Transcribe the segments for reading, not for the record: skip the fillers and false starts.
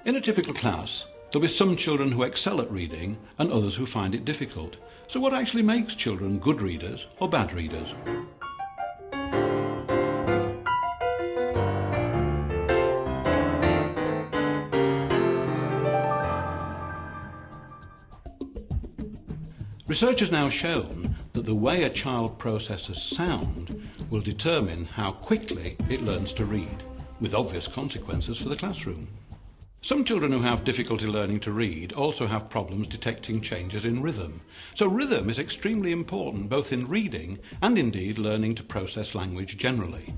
In a typical class, there'll be some children who excel at reading and others who find it difficult. So what actually makes children good readers or bad readers? Research has now shown that the way a child processes sound will determine how quickly it learns to read, with obvious consequences for the classroom. Some children who have difficulty learning to read also have problems detecting changes in rhythm. So rhythm is extremely important both in reading and indeed learning to process language generally.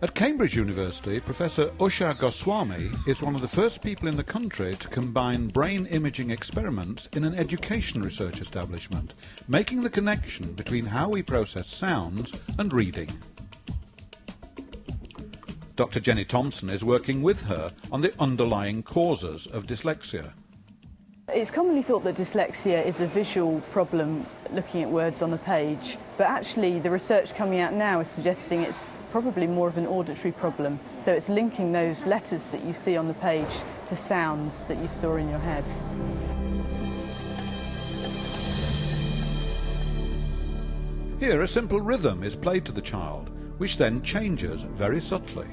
At Cambridge University, Professor Usha Goswami is one of the first people in the country to combine brain imaging experiments in an education research establishment, making the connection between how we process sounds and reading. Dr. Jenny Thompson is working with her on the underlying causes of dyslexia. It's commonly thought that dyslexia is a visual problem looking at words on a page, but actually the research coming out now is suggesting it's probably more of an auditory problem. So it's linking those letters that you see on the page to sounds that you store in your head. Here a simple rhythm is played to the child, which then changes very subtly.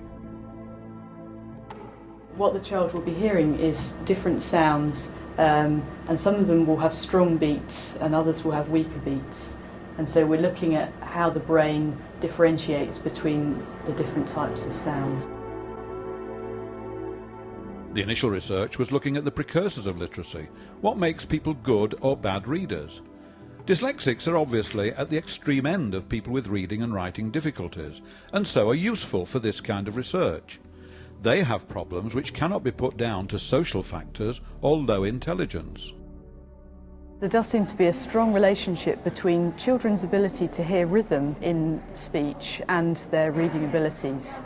What the child will be hearing is different sounds, and some of them will have strong beats and others will have weaker beats. And so we're looking at how the brain differentiates between the different types of sound. The initial research was looking at the precursors of literacy. What makes people good or bad readers? Dyslexics are obviously at the extreme end of people with reading and writing difficulties, and so are useful for this kind of research. They have problems which cannot be put down to social factors or low intelligence. There does seem to be a strong relationship between children's ability to hear rhythm in speech and their reading abilities.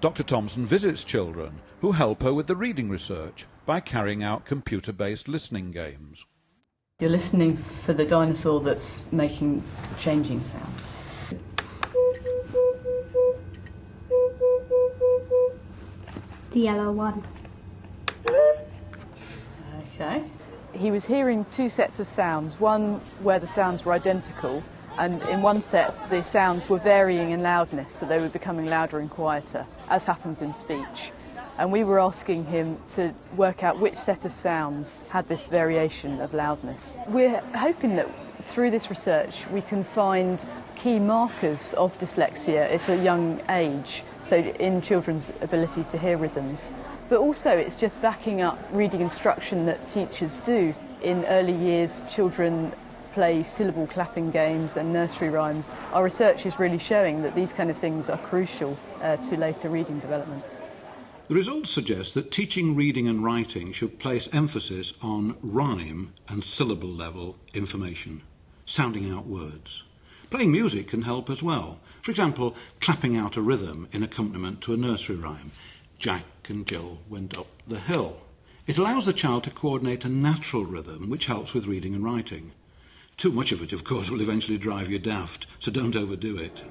Dr. Thompson visits children who help her with the reading research by carrying out computer-based listening games. You're listening for the dinosaur that's making changing sounds. The yellow one. Okay. He was hearing two sets of sounds, one where the sounds were identical, and in one set the sounds were varying in loudness, so they were becoming louder and quieter, as happens in speech. And we were asking him to work out which set of sounds had this variation of loudness. We're hoping that through this research we can find key markers of dyslexia at a young age, so in children's ability to hear rhythms. But also it's just backing up reading instruction that teachers do. In early years, children play syllable clapping games and nursery rhymes. Our research is really showing that these kind of things are crucial to later reading development. The results suggest that teaching reading and writing should place emphasis on rhyme and syllable level information, sounding out words. Playing music can help as well. For example, clapping out a rhythm in accompaniment to a nursery rhyme. Jack and Jill went up the hill. It allows the child to coordinate a natural rhythm which helps with reading and writing. Too much of it, of course, will eventually drive you daft, so don't overdo it.